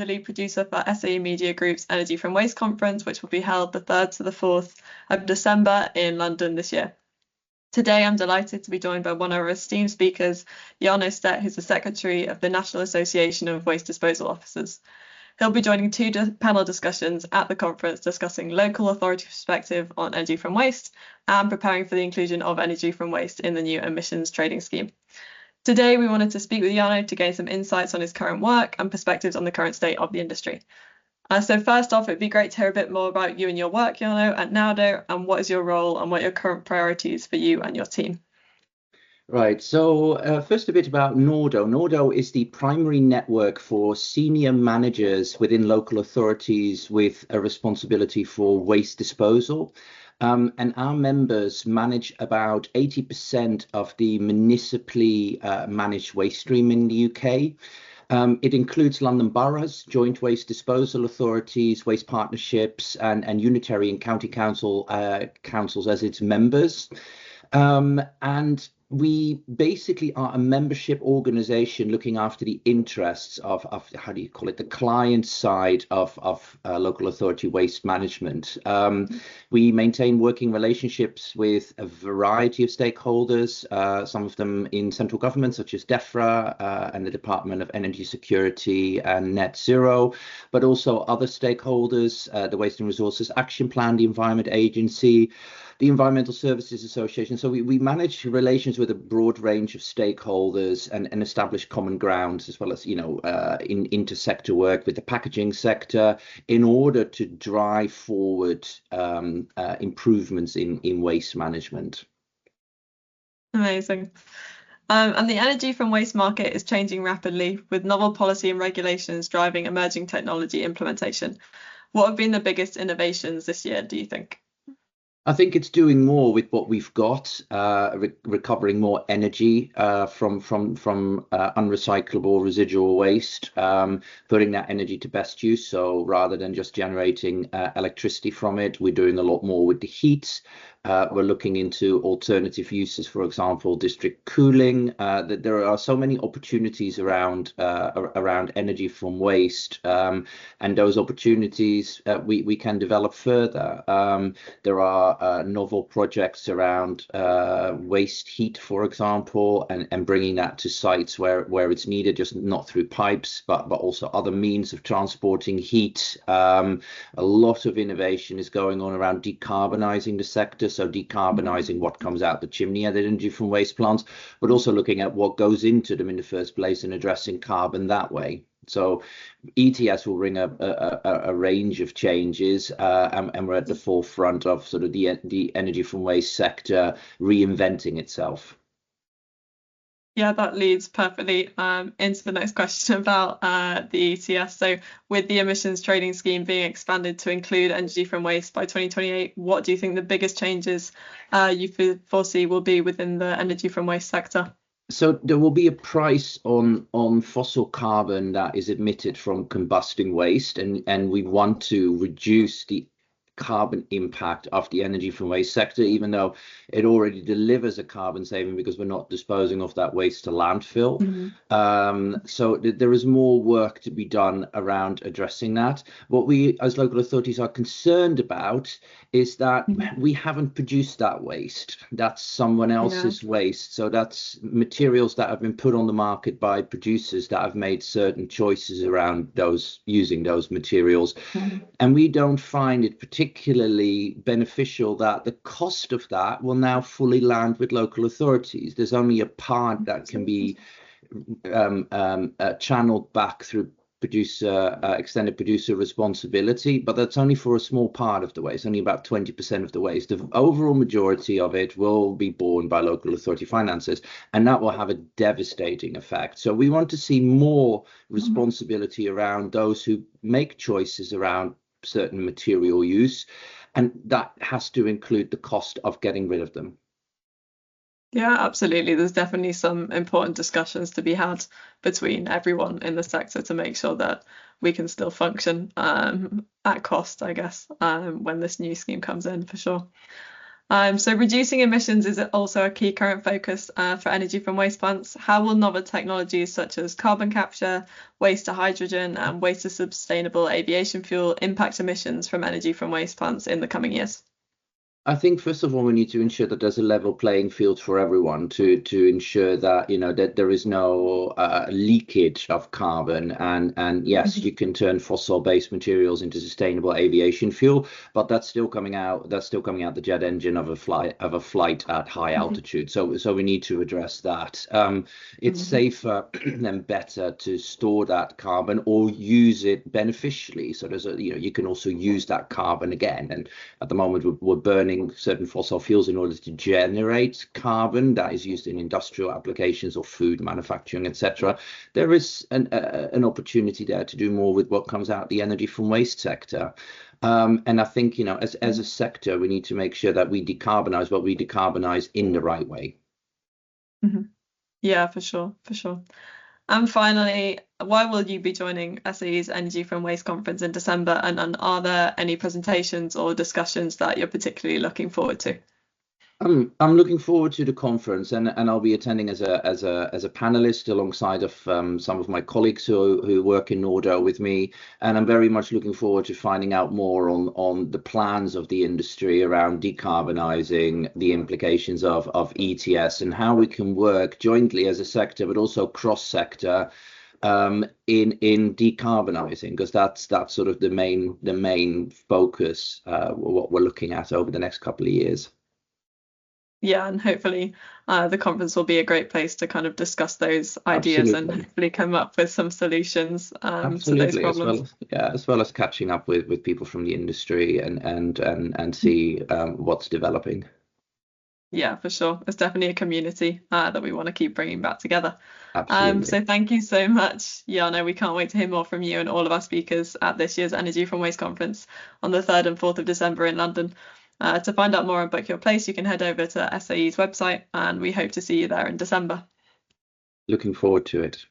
the lead producer for SAE Media Group's Energy from Waste conference, which will be held the 3rd to the 4th of December in London this year. Today, I'm delighted to be joined by one of our esteemed speakers, Jarno Stet, who's the Secretary of the National Association of Waste Disposal Officers. He'll be joining two panel discussions at the conference discussing local authority perspective on energy from waste and preparing for the inclusion of energy from waste in the new emissions trading scheme. Today, we wanted to speak with Jarno to gain some insights on his current work and perspectives on the current state of the industry. So first off, it'd be great to hear a bit more about you and your work, Jarno, at NAWDO, and what is your role and what are your current priorities for you and your team? Right, so first a bit about NAWDO. NAWDO is the primary network for senior managers within local authorities with a responsibility for waste disposal. And our members manage about 80% of the municipally managed waste stream in the UK. It includes London boroughs, joint waste disposal authorities, waste partnerships, and unitary and county councils as its members. And we basically are a membership organization looking after the interests of how do you call it, the client side of local authority waste management. We maintain working relationships with a variety of stakeholders, some of them in central government, such as DEFRA and the Department of Energy Security and Net Zero, but also other stakeholders, the Waste and Resources Action Plan, the Environment Agency, the Environmental Services Association. So we manage relations with a broad range of stakeholders and establish common grounds, as well as, in inter-sector work with the packaging sector in order to drive forward improvements in waste management. Amazing. And the energy from waste market is changing rapidly, with novel policy and regulations driving emerging technology implementation. What have been the biggest innovations this year, do you think? I think it's doing more with what we've got, recovering more energy from unrecyclable residual waste, putting that energy to best use. So rather than just generating electricity from it, we're doing a lot more with the heat. We're looking into alternative uses, for example, district cooling. That there are so many opportunities around energy from waste, and those opportunities we can develop further. There are novel projects around waste heat, for example, and bringing that to sites where it's needed, just not through pipes, but also other means of transporting heat. A lot of innovation is going on around decarbonising the sector. So decarbonising what comes out the chimney at energy from waste plants, but also looking at what goes into them in the first place and addressing carbon that way. So ETS will bring a range of changes, and we're at the forefront of sort of the energy from waste sector reinventing itself. Yeah, that leads perfectly into the next question about the ETS. So with the emissions trading scheme being expanded to include energy from waste by 2028, what do you think the biggest changes you foresee will be within the energy from waste sector? So there will be a price on fossil carbon that is emitted from combusting waste, and we want to reduce the carbon impact of the energy from waste sector, even though it already delivers a carbon saving because we're not disposing of that waste to landfill. So there is more work to be done around addressing that. What we as local authorities are concerned about is that we haven't produced that waste. That's someone else's waste. So that's materials that have been put on the market by producers that have made certain choices around using those materials. And we don't find it particularly beneficial that the cost of that will now fully land with local authorities. There's only a part that can be channeled back through extended producer responsibility, but that's only for a small part of the waste, only about 20% of the waste. The overall majority of it will be borne by local authority finances, and that will have a devastating effect. So we want to see more responsibility around those who make choices around certain material use, and that has to include the cost of getting rid of them. Yeah, absolutely. There's definitely some important discussions to be had between everyone in the sector to make sure that we can still function at cost, I guess, when this new scheme comes in, for sure. So reducing emissions is also a key current focus for energy from waste plants. How will novel technologies such as carbon capture, waste to hydrogen, and waste to sustainable aviation fuel impact emissions from energy from waste plants in the coming years? I think first of all we need to ensure that there's a level playing field for everyone to ensure that that there is no leakage of carbon, and yes, you can turn fossil-based materials into sustainable aviation fuel, but that's still coming out the jet engine of a flight at high altitude. So we need to address that. It's safer and better to store that carbon or use it beneficially. So there's you can also use that carbon again, and at the moment we're burning certain fossil fuels in order to generate carbon that is used in industrial applications or food manufacturing, etc. There is an opportunity there to do more with what comes out the energy from waste sector. And I think, as a sector, we need to make sure that we decarbonize, but we decarbonize in the right way. Yeah, for sure. And finally, why will you be joining SAE's Energy from Waste conference in December? And are there any presentations or discussions that you're particularly looking forward to? I'm looking forward to the conference, and I'll be attending as a panelist alongside of some of my colleagues who work in NAWDO with me, and I'm very much looking forward to finding out more on the plans of the industry around decarbonising, the implications of ETS, and how we can work jointly as a sector, but also cross-sector in decarbonising, because that's sort of the main focus what we're looking at over the next couple of years. Yeah, and hopefully the conference will be a great place to kind of discuss those ideas and hopefully come up with some solutions to those problems. As well as catching up with people from the industry and see what's developing. Yeah, for sure. It's definitely a community that we want to keep bringing back together. Absolutely. So thank you so much, Jarno. We can't wait to hear more from you and all of our speakers at this year's Energy from Waste conference on the 3rd and 4th of December in London. To find out more and book your place, you can head over to SAE's website, and we hope to see you there in December. Looking forward to it.